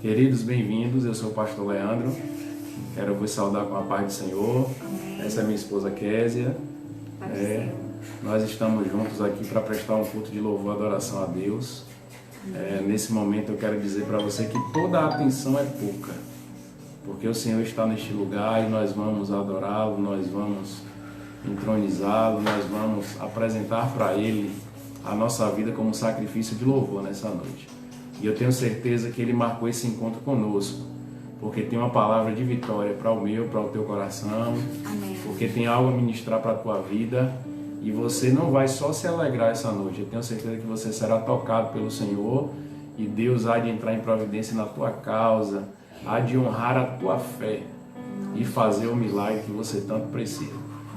Queridos, bem-vindos. Eu sou o pastor Leandro. Quero vos saudar com a paz do Senhor. Amém. Essa é minha esposa Késia. Nós estamos juntos aqui para prestar um culto de louvor e adoração a Deus. Nesse momento eu quero dizer para você que toda a atenção é pouca, porque o Senhor está neste lugar e nós vamos adorá-lo, nós vamos entronizá-lo, nós vamos apresentar para Ele a nossa vida como sacrifício de louvor nessa noite. E eu tenho certeza que Ele marcou esse encontro conosco, porque tem uma palavra de vitória para o meu, para o teu coração. Amém. Porque tem algo a ministrar para a tua vida e você não vai só se alegrar essa noite. Eu tenho certeza que você será tocado pelo Senhor e Deus há de entrar em providência na tua causa, há de honrar a tua fé e fazer o milagre que você tanto precisa.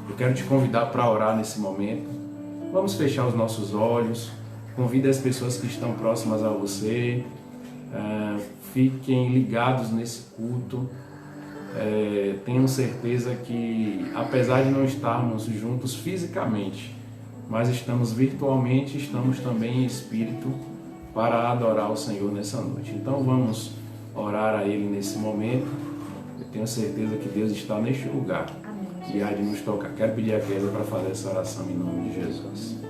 Eu quero te convidar para orar nesse momento. Vamos fechar os nossos olhos. Convide as pessoas que estão próximas a você. Fiquem ligados nesse culto. Tenho certeza que, apesar de não estarmos juntos fisicamente, mas estamos virtualmente, estamos também em espírito para adorar o Senhor nessa noite. Então vamos orar a Ele nesse momento. Eu tenho certeza que Deus está neste lugar. Amém. E há de nos tocar. Quero pedir a Kézia para fazer essa oração em nome de Jesus.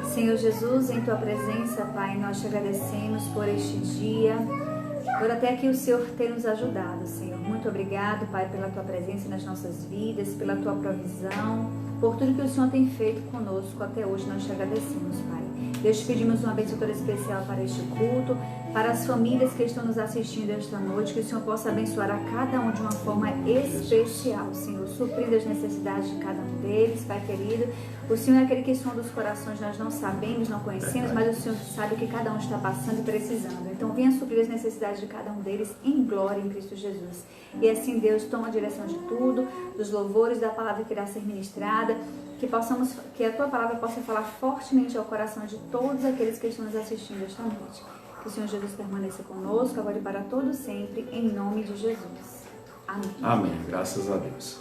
Senhor Jesus, em Tua presença, Pai, nós te agradecemos por este dia, por até que o Senhor tem nos ajudado, Senhor. Muito obrigado, Pai, pela Tua presença nas nossas vidas, pela Tua provisão, por tudo que o Senhor tem feito conosco até hoje. Nós te agradecemos, Pai. Deus, te pedimos uma bênção toda especial para este culto, para as famílias que estão nos assistindo esta noite, que o Senhor possa abençoar a cada um de uma forma especial, Senhor, suprindo as necessidades de cada um deles, Pai querido. O Senhor é aquele que sonda os corações, nós não sabemos, não conhecemos, mas o Senhor sabe o que cada um está passando e precisando. Então venha suprir as necessidades de cada um deles em glória em Cristo Jesus. E assim, Deus, toma a direção de tudo, dos louvores, da palavra que irá ser ministrada, que a Tua palavra possa falar fortemente ao coração de todos aqueles que estão nos assistindo esta noite. Que o Senhor Jesus permaneça conosco, agora e para todo sempre, em nome de Jesus. Amém. Amém. Graças a Deus.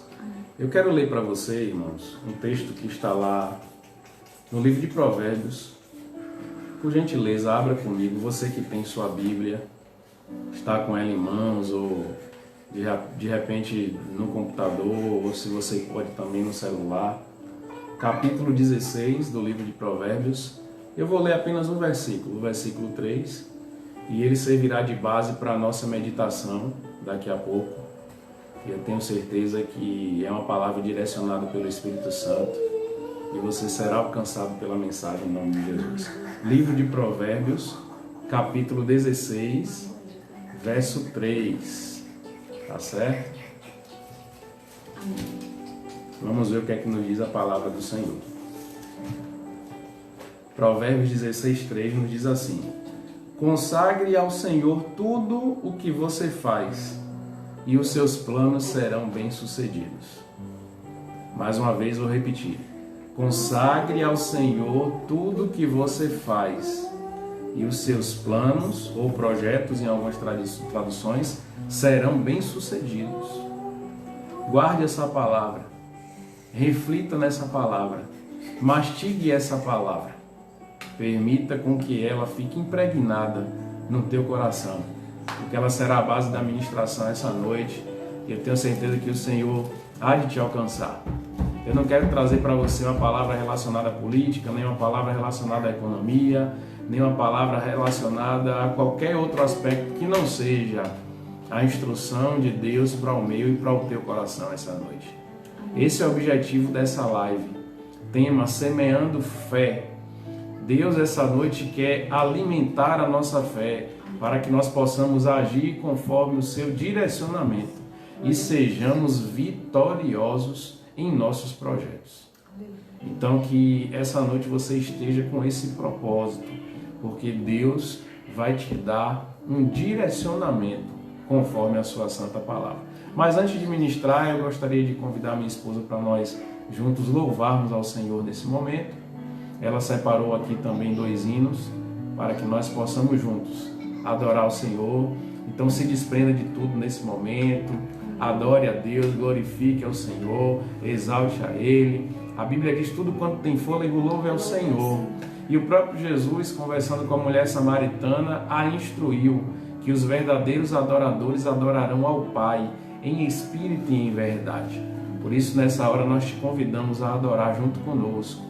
Eu quero ler para você, irmãos, um texto que está lá no livro de Provérbios. Por gentileza, abra comigo. Você que tem sua Bíblia, está com ela em mãos, ou de repente no computador, ou se você pode também no celular. Capítulo 16 do livro de Provérbios. Eu vou ler apenas um versículo, o versículo 3, e ele servirá de base para a nossa meditação daqui a pouco. Eu tenho certeza que é uma palavra direcionada pelo Espírito Santo e você será alcançado pela mensagem em nome de Jesus. Livro de Provérbios, capítulo 16, verso 3. Tá certo? Vamos ver o que é que nos diz a palavra do Senhor. Provérbios 16, 3 nos diz assim: consagre ao Senhor tudo o que você faz, e os seus planos serão bem-sucedidos. Mais uma vez vou repetir. Consagre ao Senhor tudo o que você faz, e os seus planos, ou projetos em algumas traduções, serão bem-sucedidos. Guarde essa palavra. Reflita nessa palavra. Mastigue essa palavra. Permita com que ela fique impregnada no teu coração, porque ela será a base da ministração essa noite, e eu tenho certeza que o Senhor há de te alcançar. Eu não quero trazer para você uma palavra relacionada à política, nem uma palavra relacionada à economia, nem uma palavra relacionada a qualquer outro aspecto que não seja a instrução de Deus para o meu e para o teu coração essa noite. Esse é o objetivo dessa live. Tema: semeando fé. Deus essa noite quer alimentar a nossa fé para que nós possamos agir conforme o seu direcionamento e sejamos vitoriosos em nossos projetos. Então que essa noite você esteja com esse propósito, porque Deus vai te dar um direcionamento conforme a sua santa palavra. Mas antes de ministrar, eu gostaria de convidar minha esposa para nós juntos louvarmos ao Senhor nesse momento. Ela separou aqui também 2 hinos para que nós possamos juntos adorar o Senhor. Então se desprenda de tudo nesse momento, adore a Deus, glorifique ao Senhor, exalte a Ele. A Bíblia diz: tudo quanto tem fôlego, louve ao Senhor. E o próprio Jesus, conversando com a mulher samaritana, a instruiu que os verdadeiros adoradores adorarão ao Pai em espírito e em verdade. Por isso, nessa hora, nós te convidamos a adorar junto conosco,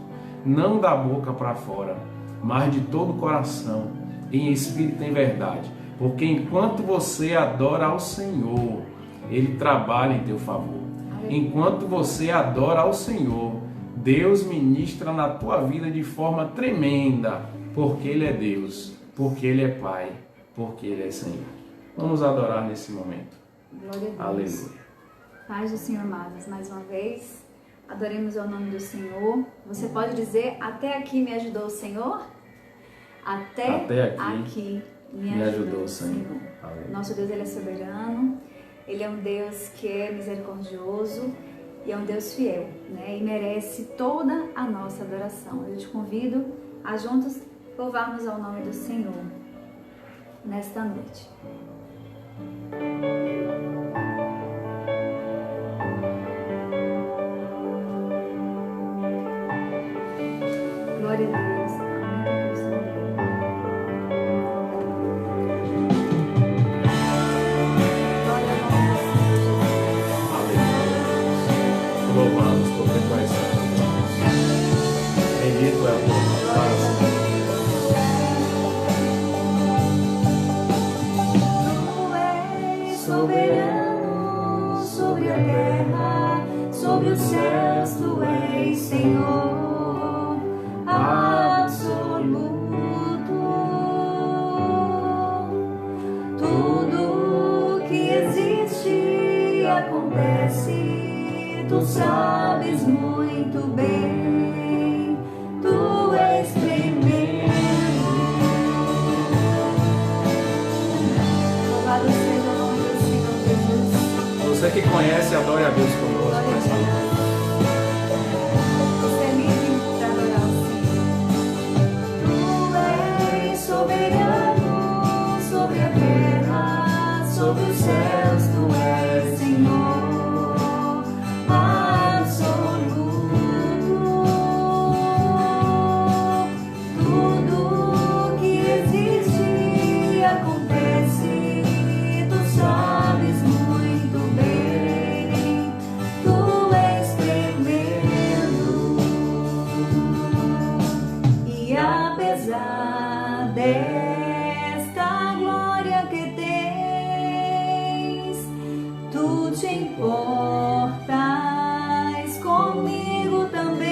não da boca para fora, mas de todo o coração, em espírito e em verdade. Porque enquanto você adora ao Senhor, Ele trabalha em teu favor. Enquanto você adora ao Senhor, Deus ministra na tua vida de forma tremenda, porque Ele é Deus, porque Ele é Pai, porque Ele é Senhor. Vamos adorar nesse momento. Glória a Deus. Aleluia. Paz do Senhor, amados, mais uma vez, adoremos ao nome do Senhor. Você pode dizer, até aqui me ajudou o Senhor? Até aqui me ajudou o Senhor. Nosso Deus, Ele é soberano, Ele é um Deus que é misericordioso e é um Deus fiel, né? E merece toda a nossa adoração. Eu te convido a juntos louvarmos ao nome do Senhor nesta noite. Glória a Deus. Amém. Glória ao nome do Senhor Jesus. Aleluia. Louvamos porque tu és santo. Bendito é o teu nome para sempre. Soberano sobre a terra, sobre os céus, tu és Senhor absoluto. Tudo que existe acontece, tu sabes muito bem, tu és tremendo. Louvado seja o nome do Senhor Jesus. Você que conhece, adore a Deus conosco nessa noite. Você é livre para adorar o Senhor. Tu és soberano sobre a terra, sobre os céus, tu és Senhor absoluto. Tudo que existe acontece, tu sabes muito bem, tu és tremendo. E apesar desta glória que tens, tu te importas comigo também.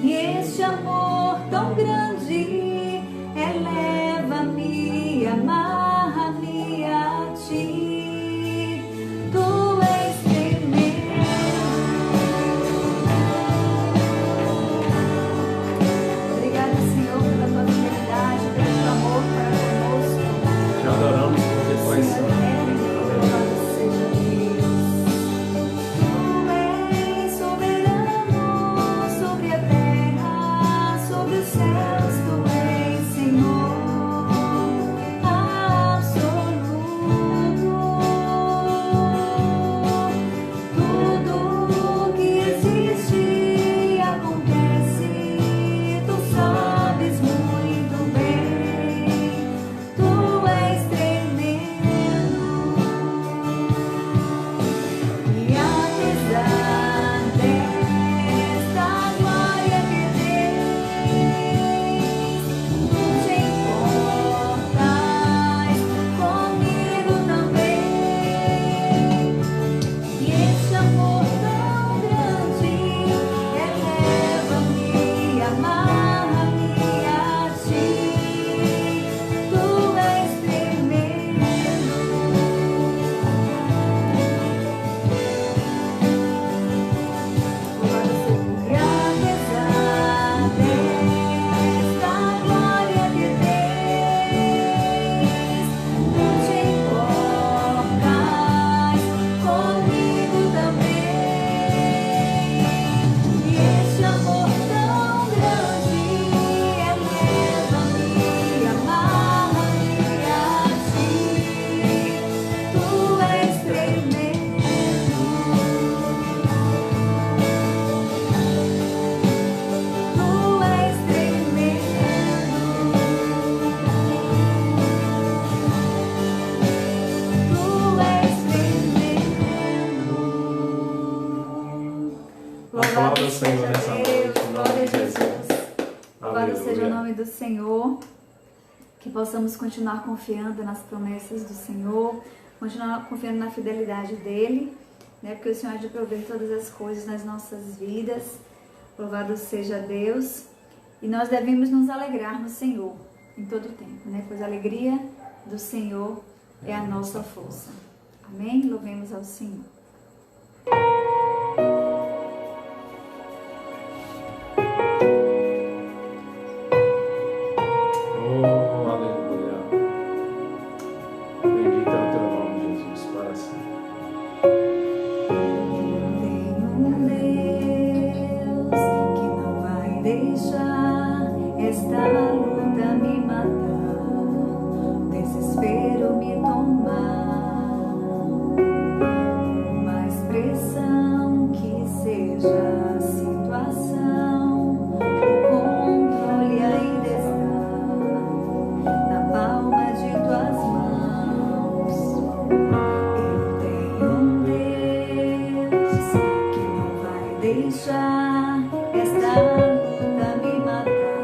E este amor tão grande eleva-me, amarra-me a ti. Tu és tremendo. Obrigada, Senhor, pela tua fidelidade, pelo teu amor para conosco. Te adoramos porque tu és santo. Louvado seja que possamos continuar confiando nas promessas do Senhor, continuar confiando na fidelidade dEle, né? Porque o Senhor há de prover todas as coisas nas nossas vidas. Louvado seja Deus. E nós devemos nos alegrar no Senhor em todo o tempo, né? Pois a alegria do Senhor é a nossa força. Amém? Louvemos ao Senhor. Oh, aleluia. Bendito é o teu nome, Jesus, para sempre. Tem um Deus que não vai deixar esta luta me matar, desespero me tomar. Por mais pressão que seja a situação, o controle ainda está na palma de tuas mãos. Eu tenho um Deus que não vai deixar esta luta me matar,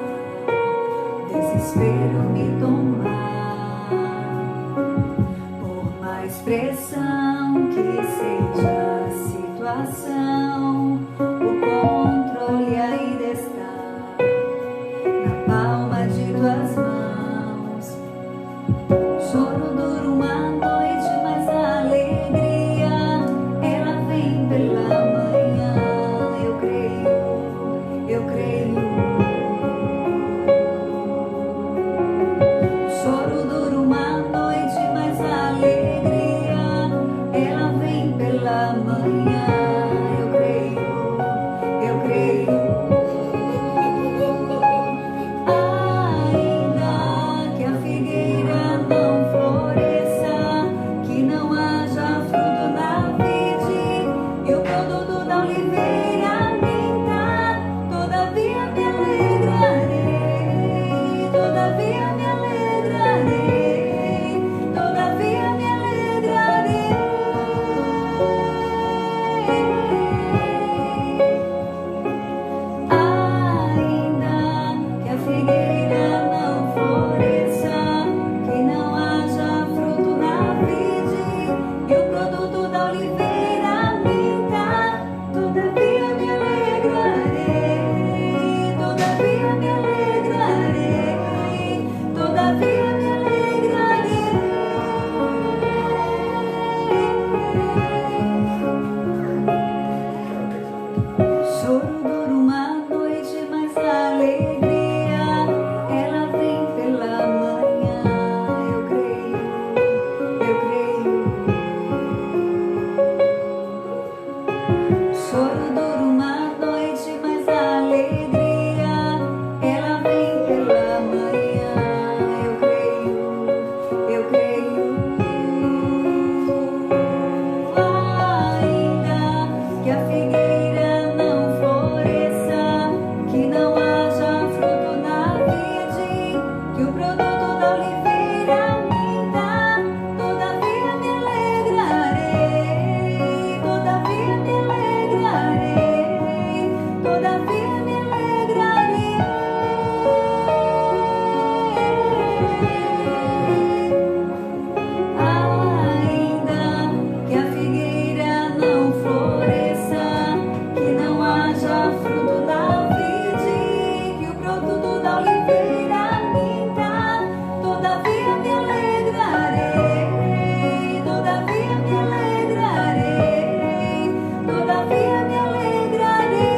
desespero me tomar. Por mais pressão que seja a situação, o controle ainda está na palma de tuas mãos. Choro dura uma noite, mas a alegria ela vem pela manhã. Eu creio, eu creio. Choro dura uma noite, mas a alegria ela vem pela manhã. Eu creio, eu creio. Ainda que a figueira não floresça, que não haja fruto na vide e o produto da oliveira minta, todavia me alegrarei, todavia me alegrarei, todavia me alegrarei. Ainda que a figueira não floresça, que não haja fruto na vide e o produto da oliveira minta, todavia me alegrarei, todavia me alegrarei, todavia me alegrarei. Choro dura uma noite, mas a alegria ela vem pela manhã. Eu creio, eu creio. Choro dura uma noite, mas a alegria ela vem pela manhã. Eu creio, eu creio. Ainda que a figueira não floresça, que não haja fruto na vide, que o produto da oliveira minta, todavia me alegrarei, todavia me alegrarei, todavia me alegrarei. Ainda que a figueira não floresça, que não haja fruto na vide, que o produto da oliveira minta, todavia me alegrarei, todavia me alegrarei, todavia me alegrarei.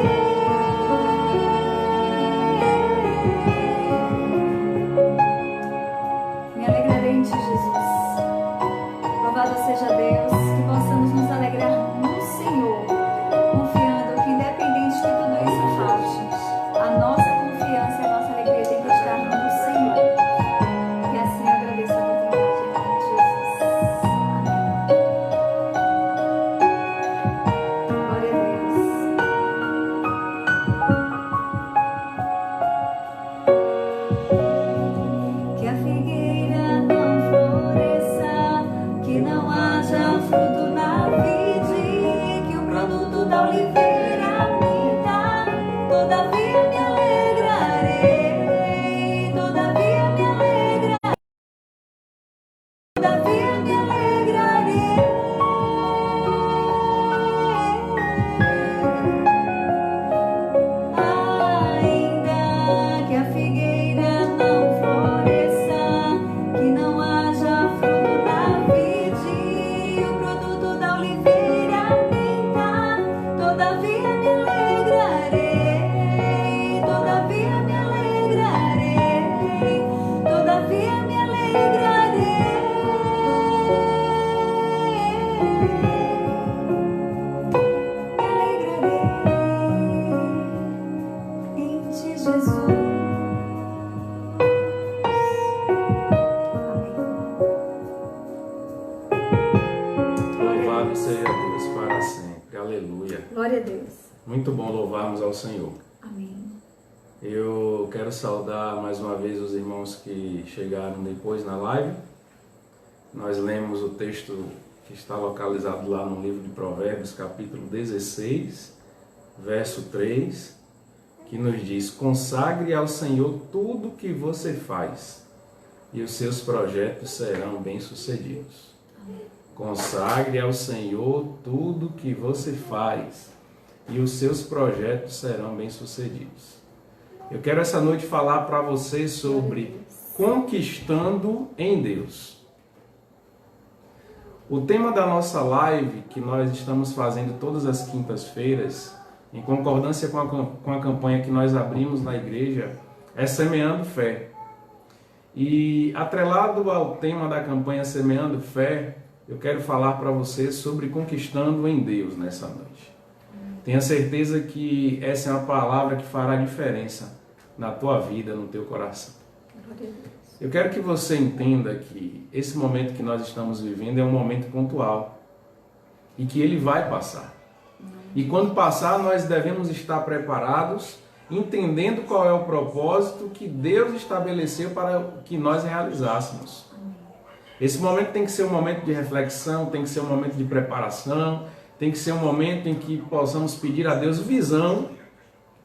Me alegrarei em ti, Jesus. Louvado seja Deus, que possamos nos alegrar no Senhor, confiando que independente de tudo isso falte, a nossa confiança e a nossa alegria tem que estar no Senhor. E assim eu agradeço a oportunidade em nome de Jesus. Amém. Glória a Deus. Que a figueira não floresça, que não haja Aleluia. Glória a Deus. Muito bom louvarmos ao Senhor. Amém. Eu quero saudar mais uma vez os irmãos que chegaram depois na live. Nós lemos o texto que está localizado lá no livro de Provérbios, capítulo 16, verso 3, que nos diz: consagre ao Senhor tudo que você faz, e os seus projetos serão bem-sucedidos. Consagre ao Senhor tudo que você faz, e os seus projetos serão bem-sucedidos. Eu quero essa noite falar para você sobre conquistando em Deus. O tema da nossa live, que nós estamos fazendo todas as quintas-feiras, em concordância com a campanha que nós abrimos na igreja, é Semeando Fé. E atrelado ao tema da campanha Semeando Fé, eu quero falar para você sobre conquistando em Deus nessa noite. Tenha certeza que essa é uma palavra que fará diferença na tua vida, no teu coração. Eu quero que você entenda que esse momento que nós estamos vivendo é um momento pontual e que ele vai passar. E quando passar, nós devemos estar preparados, entendendo qual é o propósito que Deus estabeleceu para que nós realizássemos. Esse momento tem que ser um momento de reflexão, tem que ser um momento de preparação, tem que ser um momento em que possamos pedir a Deus visão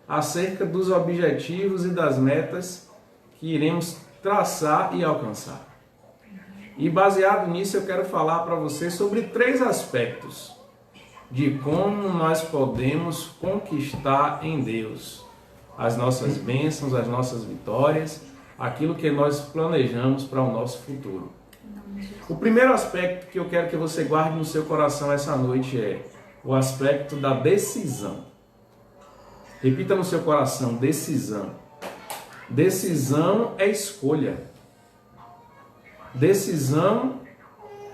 acerca dos objetivos e das metas que iremos traçar e alcançar. E baseado nisso, eu quero falar para você sobre 3 aspectos de como nós podemos conquistar em Deus as nossas bênçãos, as nossas vitórias, aquilo que nós planejamos para o nosso futuro. O primeiro aspecto que eu quero que você guarde no seu coração essa noite é o aspecto da decisão. Repita no seu coração: decisão. Decisão é escolha. Decisão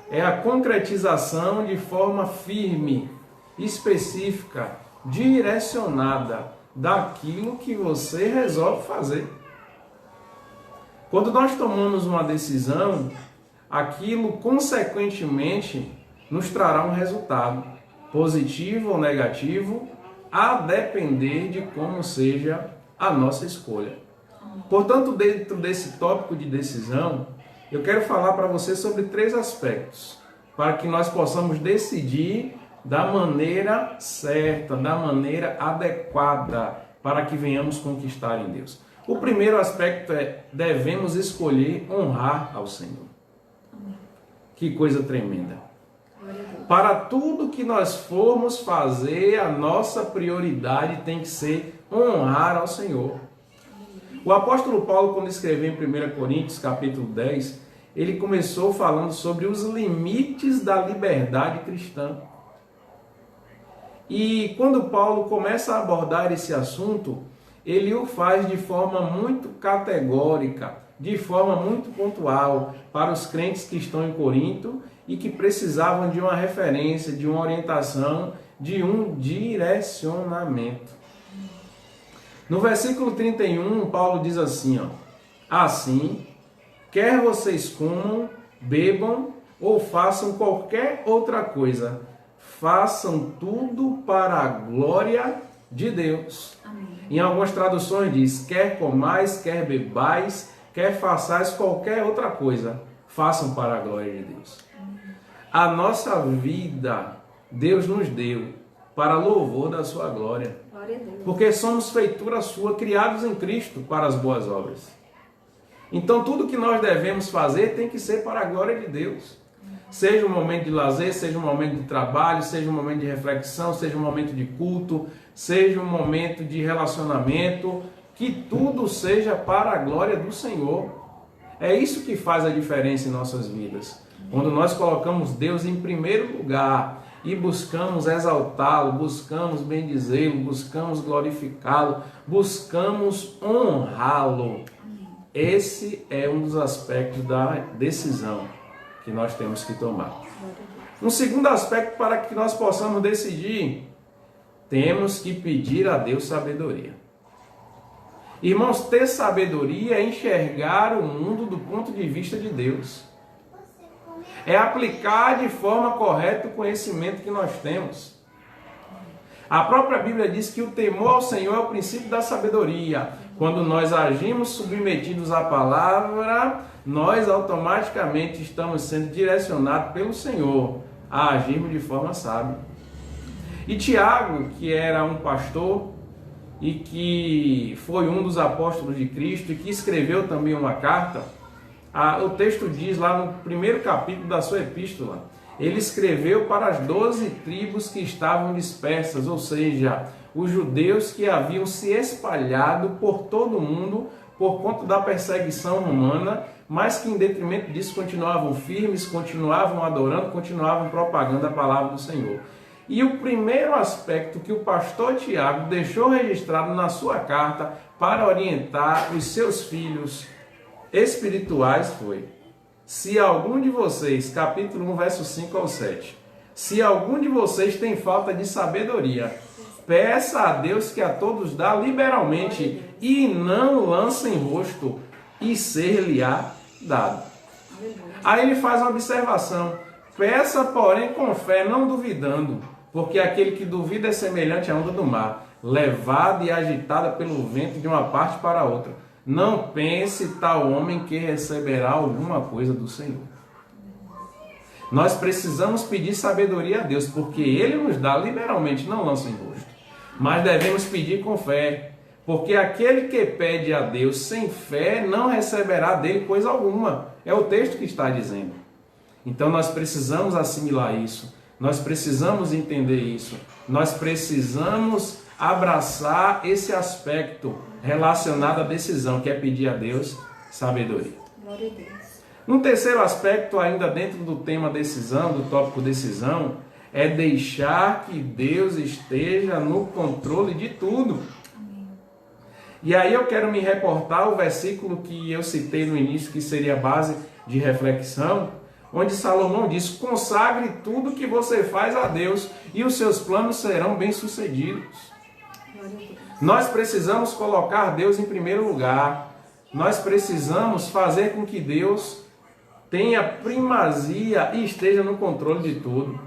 é a concretização de forma firme, específica, direcionada daquilo que você resolve fazer. Quando nós tomamos uma decisão, aquilo consequentemente nos trará um resultado, positivo ou negativo, a depender de como seja a nossa escolha. Portanto, dentro desse tópico de decisão, eu quero falar para você sobre 3 aspectos, para que nós possamos decidir da maneira certa, da maneira adequada, para que venhamos conquistar em Deus. O primeiro aspecto é: devemos escolher honrar ao Senhor. Que coisa tremenda! Para tudo que nós formos fazer, a nossa prioridade tem que ser honrar ao Senhor. O apóstolo Paulo, quando escreveu em 1 Coríntios, capítulo 10, ele começou falando sobre os limites da liberdade cristã. E quando Paulo começa a abordar esse assunto, ele o faz de forma muito categórica, de forma muito pontual, para os crentes que estão em Corinto e que precisavam de uma referência, de uma orientação, de um direcionamento. No versículo 31, Paulo diz assim, assim, quer vocês comam, bebam ou façam qualquer outra coisa, façam tudo para a glória de Deus. Amém. Em algumas traduções diz, quer comais, quer bebais, quer façais qualquer outra coisa, façam para a glória de Deus. Amém. A nossa vida, Deus nos deu para louvor da sua glória. Porque somos feitura sua, criados em Cristo para as boas obras. Então tudo que nós devemos fazer tem que ser para a glória de Deus. Seja um momento de lazer, seja um momento de trabalho, seja um momento de reflexão, seja um momento de culto, seja um momento de relacionamento, que tudo seja para a glória do Senhor. É isso que faz a diferença em nossas vidas. Quando nós colocamos Deus em primeiro lugar e buscamos exaltá-lo, buscamos bendizê-lo, buscamos glorificá-lo, buscamos honrá-lo. Esse é um dos aspectos da decisão que nós temos que tomar. Um segundo aspecto para que nós possamos decidir, temos que pedir a Deus sabedoria. Irmãos, ter sabedoria é enxergar o mundo do ponto de vista de Deus. É aplicar de forma correta o conhecimento que nós temos. A própria Bíblia diz que o temor ao Senhor é o princípio da sabedoria. Quando nós agimos submetidos à palavra, nós automaticamente estamos sendo direcionados pelo Senhor a agirmos de forma sábia. E Tiago, que era um pastor e que foi um dos apóstolos de Cristo e que escreveu também uma carta, o texto diz lá no primeiro capítulo da sua epístola, ele escreveu para as 12 tribos que estavam dispersas, ou seja, os judeus que haviam se espalhado por todo o mundo por conta da perseguição romana, mas que em detrimento disso continuavam firmes, continuavam adorando, continuavam propagando a palavra do Senhor. E o primeiro aspecto que o pastor Tiago deixou registrado na sua carta para orientar os seus filhos espirituais foi: se algum de vocês, capítulo 1, verso 5 ao 7, se algum de vocês tem falta de sabedoria, peça a Deus que a todos dá liberalmente e não lance em rosto, e ser-lhe-á dado. Aí ele faz uma observação: peça, porém, com fé, não duvidando, porque aquele que duvida é semelhante à onda do mar, levada e agitada pelo vento de uma parte para outra. Não pense tal homem que receberá alguma coisa do Senhor. Nós precisamos pedir sabedoria a Deus, porque Ele nos dá liberalmente, não lança em rosto. Mas devemos pedir com fé, porque aquele que pede a Deus sem fé não receberá dele coisa alguma. É o texto que está dizendo. Então nós precisamos assimilar isso, nós precisamos entender isso, nós precisamos abraçar esse aspecto relacionado à decisão, que é pedir a Deus sabedoria. Glória a Deus. Um terceiro aspecto, ainda dentro do tema decisão, do tópico decisão, é deixar que Deus esteja no controle de tudo. Amém. E aí eu quero me reportar ao versículo que eu citei no início, que seria a base de reflexão, onde Salomão diz: consagre tudo que você faz a Deus e os seus planos serão bem-sucedidos. Nós precisamos colocar Deus em primeiro lugar. Nós precisamos fazer com que Deus tenha primazia e esteja no controle de tudo.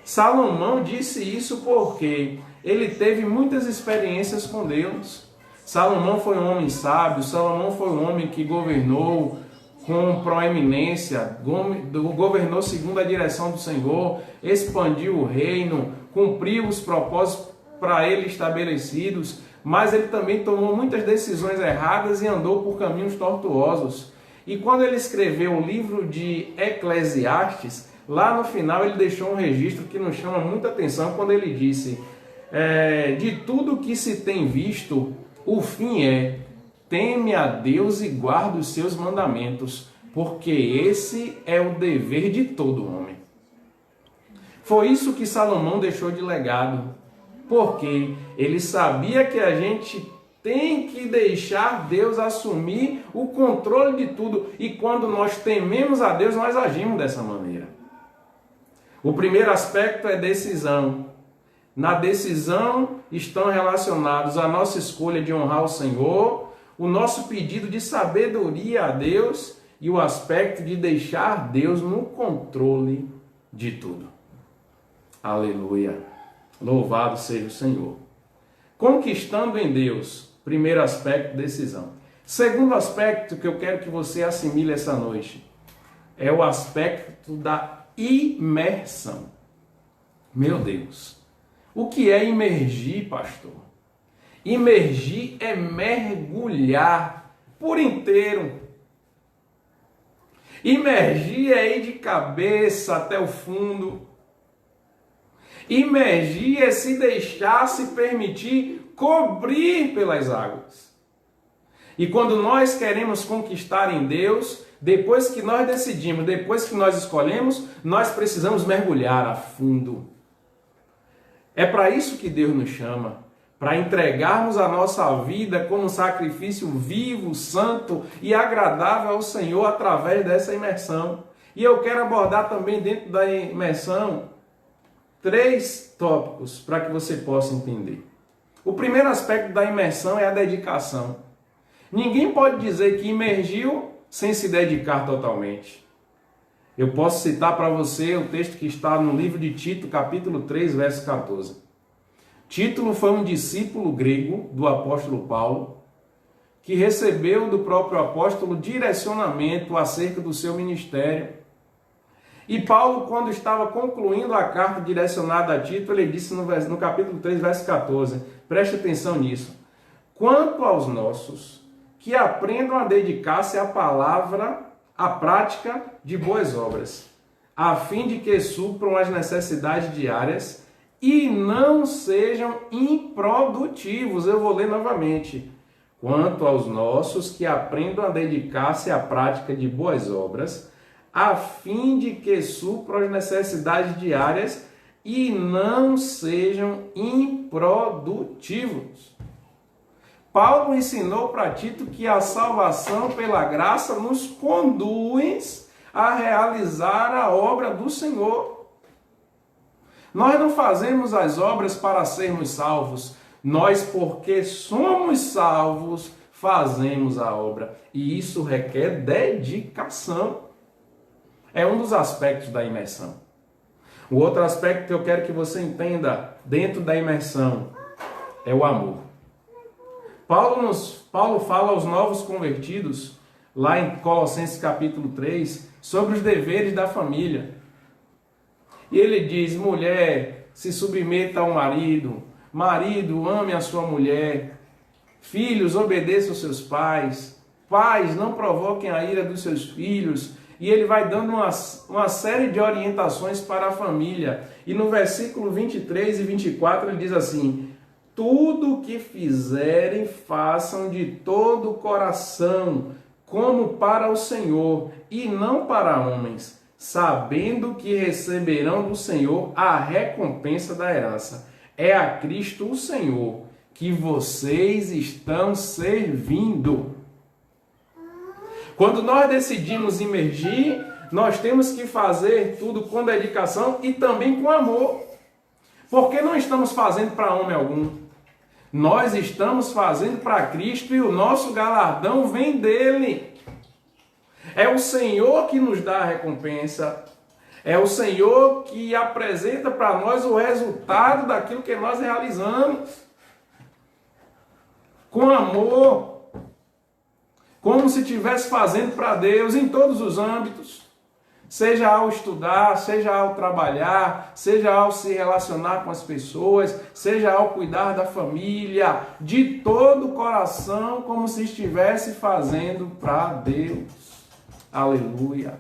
Salomão disse isso porque ele teve muitas experiências com Deus. Salomão foi um homem sábio, Salomão foi um homem que governou com proeminência, governou segundo a direção do Senhor, expandiu o reino, cumpriu os propósitos para ele estabelecidos, mas ele também tomou muitas decisões erradas e andou por caminhos tortuosos. E quando ele escreveu o livro de Eclesiastes, lá no final ele deixou um registro que nos chama muita atenção, quando ele disse: de tudo que se tem visto, o fim é: teme a Deus e guarda os seus mandamentos, porque esse é o dever de todo homem. Foi isso que Salomão deixou de legado, porque ele sabia que a gente tem que deixar Deus assumir o controle de tudo, e quando nós tememos a Deus, nós agimos dessa maneira. O primeiro aspecto é decisão. Na decisão estão relacionados a nossa escolha de honrar o Senhor, o nosso pedido de sabedoria a Deus e o aspecto de deixar Deus no controle de tudo. Aleluia! Louvado seja o Senhor. Conquistando em Deus, primeiro aspecto, decisão. Segundo aspecto que eu quero que você assimile essa noite é o aspecto da imersão. Meu Deus, o que é imergir, pastor? Imergir é mergulhar por inteiro. Imergir é ir de cabeça até o fundo. Imergir é se deixar se permitir cobrir pelas águas. E quando nós queremos conquistar em Deus, depois que nós decidimos, depois que nós escolhemos, nós precisamos mergulhar a fundo. É para isso que Deus nos chama, para entregarmos a nossa vida como um sacrifício vivo, santo e agradável ao Senhor através dessa imersão. E eu quero abordar também dentro da imersão 3 tópicos para que você possa entender. O primeiro aspecto da imersão é a dedicação. Ninguém pode dizer que imergiu sem se dedicar totalmente. Eu posso citar para você o texto que está no livro de Tito, capítulo 3, verso 14. Título foi um discípulo grego do apóstolo Paulo, que recebeu do próprio apóstolo direcionamento acerca do seu ministério. E Paulo, quando estava concluindo a carta direcionada a Tito, ele disse no capítulo 3, verso 14, preste atenção nisso: quanto aos nossos, que aprendam a dedicar-se à palavra, à prática de boas obras, a fim de que supram as necessidades diárias e não sejam improdutivos. Eu vou ler novamente. Quanto aos nossos, que aprendam a dedicar-se à prática de boas obras, a fim de que supram as necessidades diárias e não sejam improdutivos. Paulo ensinou para Tito que a salvação pela graça nos conduz a realizar a obra do Senhor. Nós não fazemos as obras para sermos salvos. Nós, porque somos salvos, fazemos a obra. E isso requer dedicação. É um dos aspectos da imersão. O outro aspecto que eu quero que você entenda dentro da imersão é o amor. Paulo fala aos novos convertidos, lá em Colossenses capítulo 3, sobre os deveres da família. E ele diz: mulher, se submeta ao marido, marido, ame a sua mulher, filhos, obedeçam aos seus pais, pais, não provoquem a ira dos seus filhos. E ele vai dando uma série de orientações para a família. E no versículo 23 e 24 ele diz assim: tudo o que fizerem, façam de todo o coração, como para o Senhor, e não para homens, sabendo que receberão do Senhor a recompensa da herança. É a Cristo o Senhor que vocês estão servindo. Quando nós decidimos imergir, nós temos que fazer tudo com dedicação e também com amor. Porque não estamos fazendo para homem algum. Nós estamos fazendo para Cristo e o nosso galardão vem dele. É o Senhor que nos dá a recompensa. É o Senhor que apresenta para nós o resultado daquilo que nós realizamos. Com amor. Como se estivesse fazendo para Deus em todos os âmbitos. Seja ao estudar, seja ao trabalhar, seja ao se relacionar com as pessoas, seja ao cuidar da família, de todo o coração, como se estivesse fazendo para Deus. Aleluia.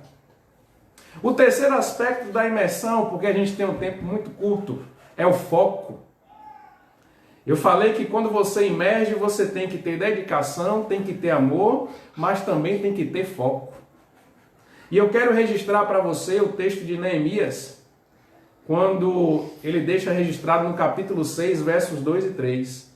O terceiro aspecto da imersão, porque a gente tem um tempo muito curto, é o foco. Eu falei que quando você imerge, você tem que ter dedicação, tem que ter amor, mas também tem que ter foco. E eu quero registrar para você o texto de Neemias, quando ele deixa registrado no capítulo 6, versos 2 e 3.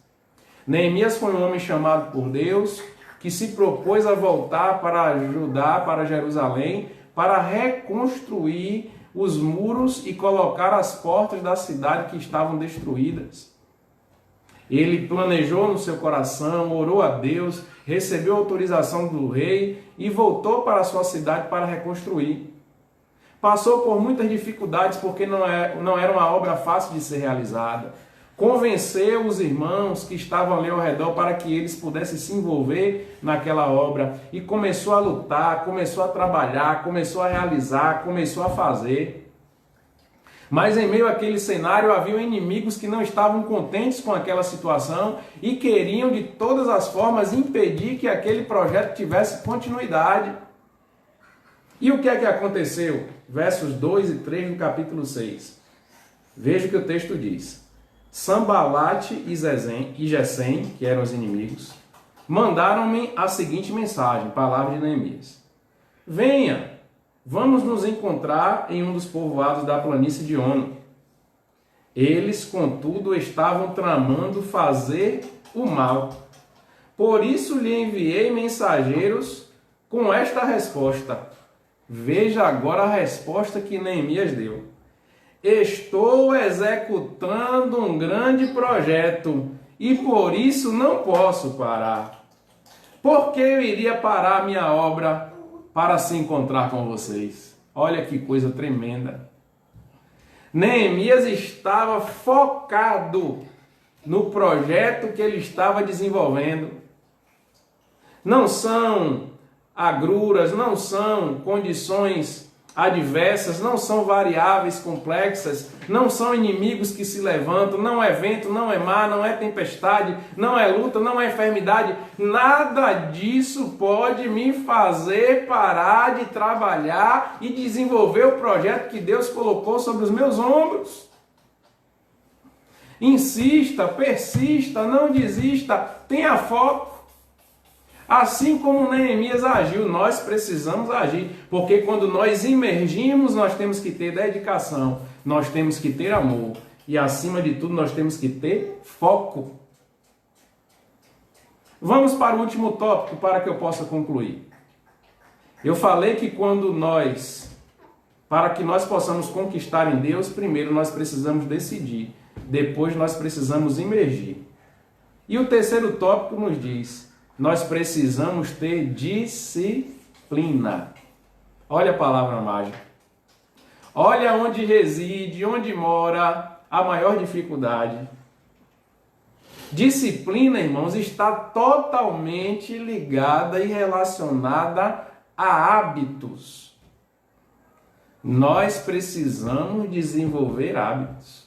Neemias foi um homem chamado por Deus, que se propôs a voltar para Judá, para Jerusalém, para reconstruir os muros e colocar as portas da cidade que estavam destruídas. Ele planejou no seu coração, orou a Deus, recebeu a autorização do rei e voltou para a sua cidade para reconstruir. Passou por muitas dificuldades porque não era uma obra fácil de ser realizada. Convenceu os irmãos que estavam ali ao redor para que eles pudessem se envolver naquela obra e começou a lutar, começou a trabalhar, começou a realizar, começou a fazer. Mas em meio àquele cenário havia inimigos que não estavam contentes com aquela situação e queriam de todas as formas impedir que aquele projeto tivesse continuidade. E o que é que aconteceu? Versos 2 e 3 do capítulo 6. Veja o que o texto diz. Sambalate e Gesem, que eram os inimigos, mandaram-me a seguinte mensagem, palavra de Neemias. Venha! Vamos nos encontrar em um dos povoados da planície de Ono. Eles, contudo, estavam tramando fazer o mal. Por isso lhe enviei mensageiros com esta resposta. Veja agora a resposta que Neemias deu. Estou executando um grande projeto e por isso não posso parar. Por que eu iria parar minha obra para se encontrar com vocês? Olha que coisa tremenda. Neemias estava focado no projeto que ele estava desenvolvendo. Não são agruras, não são condições adversas, não são variáveis complexas, não são inimigos que se levantam, não é vento, não é mar, não é tempestade, não é luta, não é enfermidade. Nada disso pode me fazer parar de trabalhar e desenvolver o projeto que Deus colocou sobre os meus ombros. Insista, persista, não desista, tenha foco. Assim como Neemias agiu, nós precisamos agir, porque quando nós imergimos, nós temos que ter dedicação, nós temos que ter amor e, acima de tudo, nós temos que ter foco. Vamos para o último tópico para que eu possa concluir. Eu falei que para que nós possamos conquistar em Deus, primeiro nós precisamos decidir, depois nós precisamos imergir. E o terceiro tópico nos diz: nós precisamos ter disciplina. Olha a palavra mágica. Olha onde reside, onde mora a maior dificuldade. Disciplina, irmãos, está totalmente ligada e relacionada a hábitos. Nós precisamos desenvolver hábitos.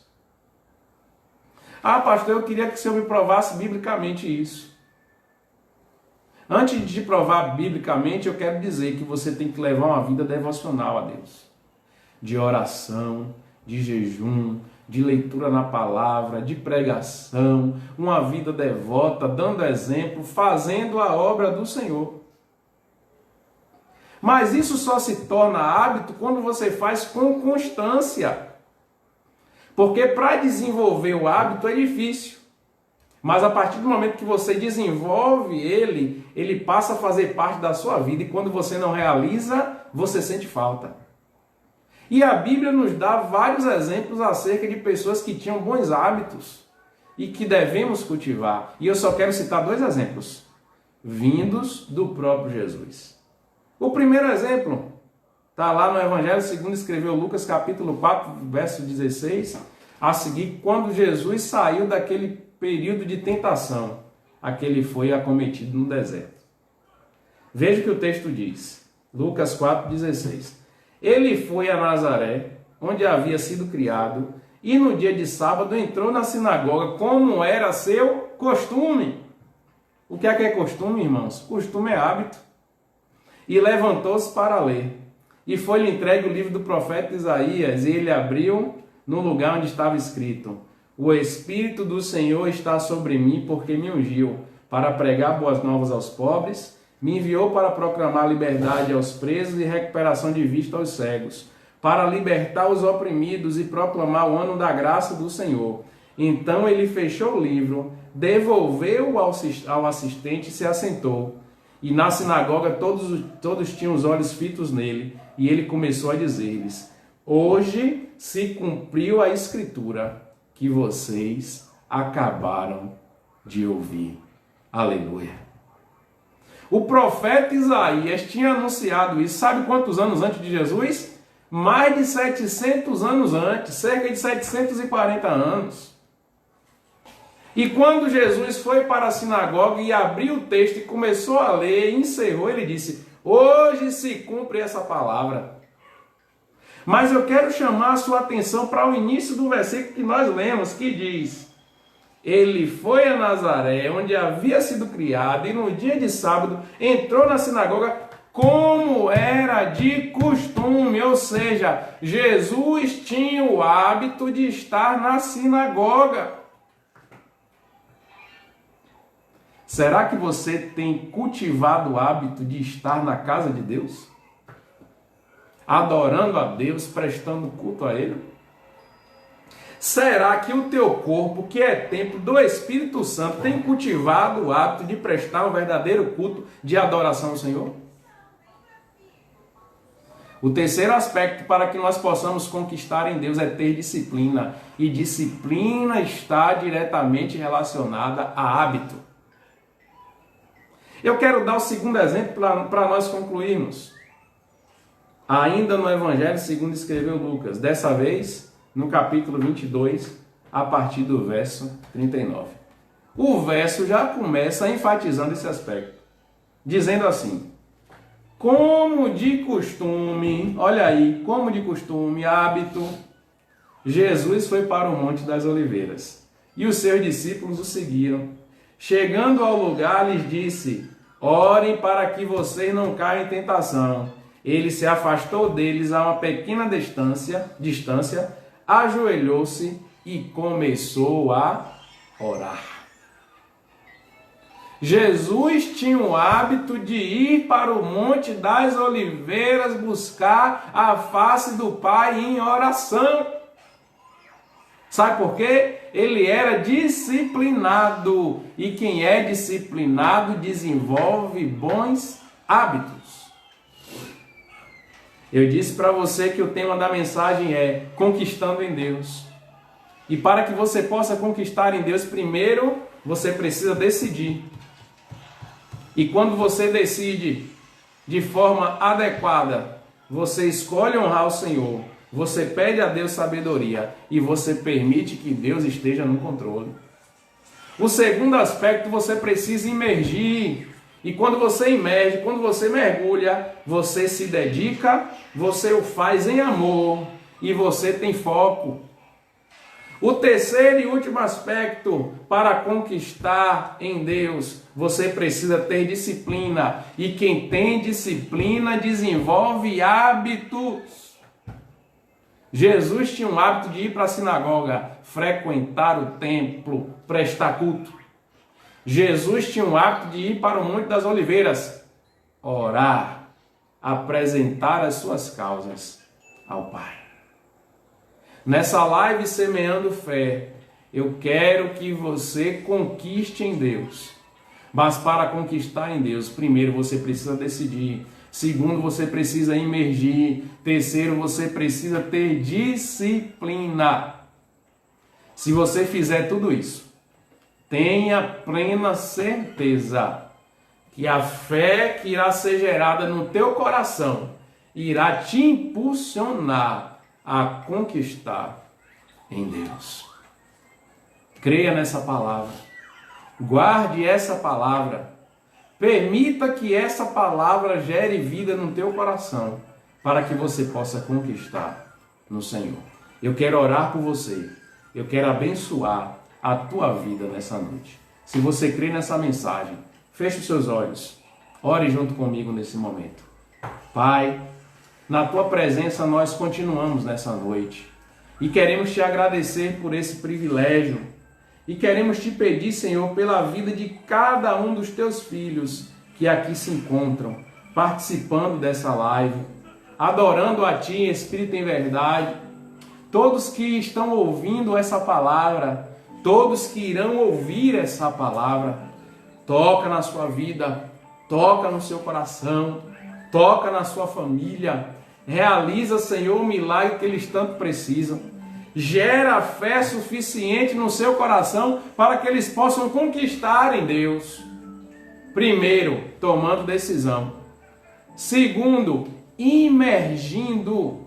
Ah, pastor, eu queria que o senhor me provasse biblicamente isso. Antes de te provar biblicamente, eu quero dizer que você tem que levar uma vida devocional a Deus. De oração, de jejum, de leitura na palavra, de pregação, uma vida devota, dando exemplo, fazendo a obra do Senhor. Mas isso só se torna hábito quando você faz com constância. Porque para desenvolver o hábito é difícil. Mas a partir do momento que você desenvolve ele passa a fazer parte da sua vida. E quando você não realiza, você sente falta. E a Bíblia nos dá vários exemplos acerca de pessoas que tinham bons hábitos e que devemos cultivar. E eu só quero citar 2 exemplos, vindos do próprio Jesus. O primeiro exemplo está lá no Evangelho segundo escreveu Lucas, capítulo 4, verso 16, a seguir, quando Jesus saiu daquele período de tentação a que ele foi acometido no deserto. Veja o que o texto diz, Lucas 4,16. Ele foi a Nazaré, onde havia sido criado, e no dia de sábado entrou na sinagoga, como era seu costume. O que é costume, irmãos? Costume é hábito. E levantou-se para ler. E foi-lhe entregue o livro do profeta Isaías, e ele abriu no lugar onde estava escrito: o Espírito do Senhor está sobre mim, porque me ungiu para pregar boas novas aos pobres, me enviou para proclamar liberdade aos presos e recuperação de vista aos cegos, para libertar os oprimidos e proclamar o ano da graça do Senhor. Então ele fechou o livro, devolveu ao assistente e se assentou. E na sinagoga todos tinham os olhos fitos nele, e ele começou a dizer-lhes: hoje se cumpriu a escritura que vocês acabaram de ouvir. Aleluia. O profeta Isaías tinha anunciado isso, sabe quantos anos antes de Jesus? Mais de 700 anos antes, cerca de 740 anos. E quando Jesus foi para a sinagoga e abriu o texto e começou a ler, e encerrou, ele disse: hoje se cumpre essa palavra. Mas eu quero chamar a sua atenção para o início do versículo que nós lemos, que diz: ele foi a Nazaré, onde havia sido criado, e no dia de sábado entrou na sinagoga como era de costume. Ou seja, Jesus tinha o hábito de estar na sinagoga. Será que você tem cultivado o hábito de estar na casa de Deus? Adorando a Deus, prestando culto a Ele? Será que o teu corpo, que é templo do Espírito Santo, tem cultivado o hábito de prestar um verdadeiro culto de adoração ao Senhor? O terceiro aspecto para que nós possamos conquistar em Deus é ter disciplina. E disciplina está diretamente relacionada a hábito. Eu quero dar o segundo exemplo para nós concluirmos. Ainda no Evangelho segundo escreveu Lucas, dessa vez no capítulo 22, a partir do verso 39. O verso já começa enfatizando esse aspecto, dizendo assim: como de costume, olha aí, como de costume, hábito, Jesus foi para o Monte das Oliveiras, e os seus discípulos o seguiram. Chegando ao lugar, lhes disse: orem para que vocês não caiam em tentação. Ele se afastou deles a uma pequena distância, ajoelhou-se e começou a orar. Jesus tinha o hábito de ir para o Monte das Oliveiras buscar a face do Pai em oração. Sabe por quê? Ele era disciplinado. E quem é disciplinado desenvolve bons hábitos. Eu disse para você que o tema da mensagem é Conquistando em Deus. E para que você possa conquistar em Deus, primeiro você precisa decidir. E quando você decide de forma adequada, você escolhe honrar o Senhor, você pede a Deus sabedoria e você permite que Deus esteja no controle. O segundo aspecto, você precisa imergir. E quando você imerge, quando você mergulha, você se dedica, você o faz em amor e você tem foco. O terceiro e último aspecto, para conquistar em Deus, você precisa ter disciplina. E quem tem disciplina desenvolve hábitos. Jesus tinha um hábito de ir para a sinagoga, frequentar o templo, prestar culto. Jesus tinha um hábito de ir para o Monte das Oliveiras, orar, apresentar as suas causas ao Pai. Nessa live Semeando Fé, eu quero que você conquiste em Deus. Mas para conquistar em Deus, primeiro você precisa decidir. Segundo, você precisa imergir. Terceiro, você precisa ter disciplina. Se você fizer tudo isso, tenha plena certeza que a fé que irá ser gerada no teu coração irá te impulsionar a conquistar em Deus. Creia nessa palavra. Guarde essa palavra. Permita que essa palavra gere vida no teu coração para que você possa conquistar no Senhor. Eu quero orar por você. Eu quero abençoar a tua vida nessa noite. Se você crê nessa mensagem, feche os seus olhos. Ore junto comigo nesse momento. Pai, na tua presença nós continuamos nessa noite. E queremos te agradecer por esse privilégio. E queremos te pedir, Senhor, pela vida de cada um dos teus filhos que aqui se encontram, participando dessa live, adorando a ti em espírito e em verdade. Todos que estão ouvindo essa palavra, todos que irão ouvir essa palavra, toca na sua vida, toca no seu coração, toca na sua família, realiza, Senhor, o milagre que eles tanto precisam. Gera fé suficiente no seu coração para que eles possam conquistar em Deus. Primeiro, tomando decisão. Segundo, imergindo.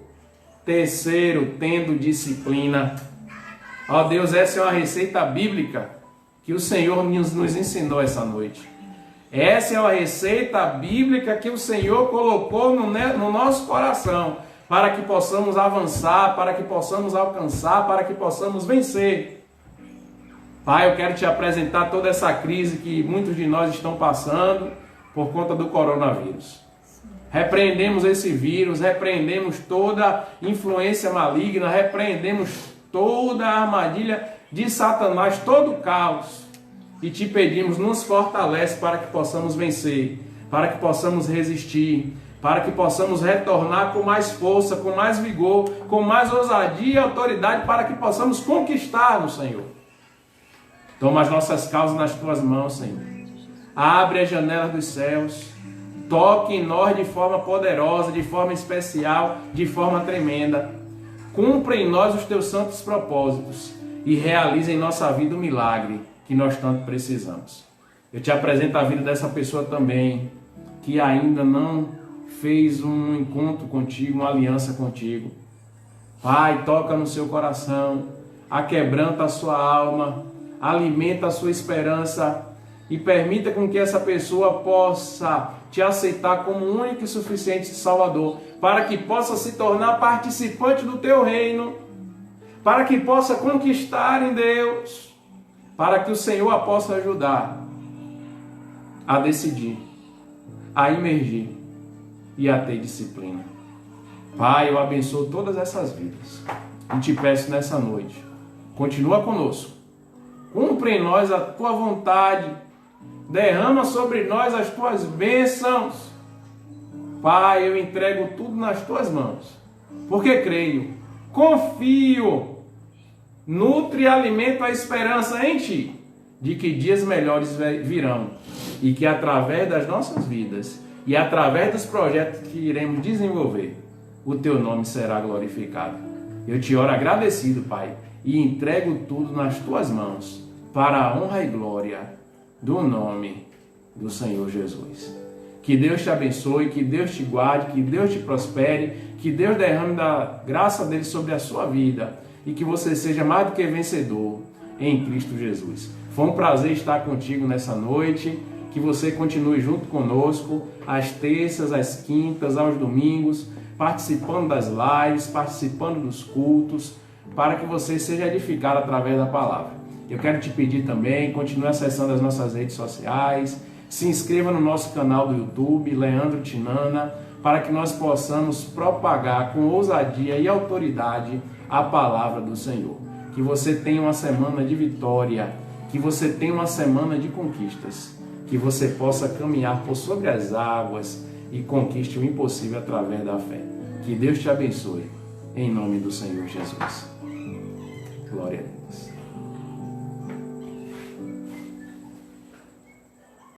Terceiro, tendo disciplina. Ó Deus, essa é uma receita bíblica que o Senhor nos ensinou essa noite. Essa é uma receita bíblica que o Senhor colocou no nosso coração, para que possamos avançar, para que possamos alcançar, para que possamos vencer. Pai, eu quero te apresentar toda essa crise que muitos de nós estão passando por conta do coronavírus. Repreendemos esse vírus, repreendemos toda influência maligna, repreendemos toda a armadilha de Satanás, todo o caos. E te pedimos, nos fortalece para que possamos vencer, para que possamos resistir, para que possamos retornar com mais força, com mais vigor, com mais ousadia e autoridade, para que possamos conquistar no Senhor. Toma as nossas causas nas tuas mãos, Senhor. Abre as janelas dos céus. Toque em nós de forma poderosa, de forma especial, de forma tremenda. Cumpra em nós os teus santos propósitos e realize em nossa vida o milagre que nós tanto precisamos. Eu te apresento a vida dessa pessoa também, que ainda não fez um encontro contigo, uma aliança contigo. Pai, toca no seu coração, aquebranta a sua alma, alimenta a sua esperança e permita com que essa pessoa possa te aceitar como único e suficiente Salvador, para que possa se tornar participante do teu reino, para que possa conquistar em Deus, para que o Senhor a possa ajudar a decidir, a emergir e a ter disciplina. Pai, eu abençoo todas essas vidas e te peço nessa noite, continua conosco, cumpre em nós a tua vontade, derrama sobre nós as tuas bênçãos. Pai, eu entrego tudo nas tuas mãos, porque creio, confio, nutre e alimento a esperança em ti, de que dias melhores virão e que através das nossas vidas e através dos projetos que iremos desenvolver, o teu nome será glorificado. Eu te oro agradecido, Pai, e entrego tudo nas tuas mãos, para a honra e glória do nome do Senhor Jesus. Que Deus te abençoe, que Deus te guarde, que Deus te prospere, que Deus derrame da graça dele sobre a sua vida e que você seja mais do que vencedor em Cristo Jesus. Foi um prazer estar contigo nessa noite, que você continue junto conosco às terças, às quintas, aos domingos, participando das lives, participando dos cultos, para que você seja edificado através da palavra. Eu quero te pedir também, continue acessando as nossas redes sociais, se inscreva no nosso canal do YouTube, Leandro Tinana, para que nós possamos propagar com ousadia e autoridade a palavra do Senhor. Que você tenha uma semana de vitória, que você tenha uma semana de conquistas, que você possa caminhar por sobre as águas e conquiste o impossível através da fé. Que Deus te abençoe, em nome do Senhor Jesus. Glória a Deus.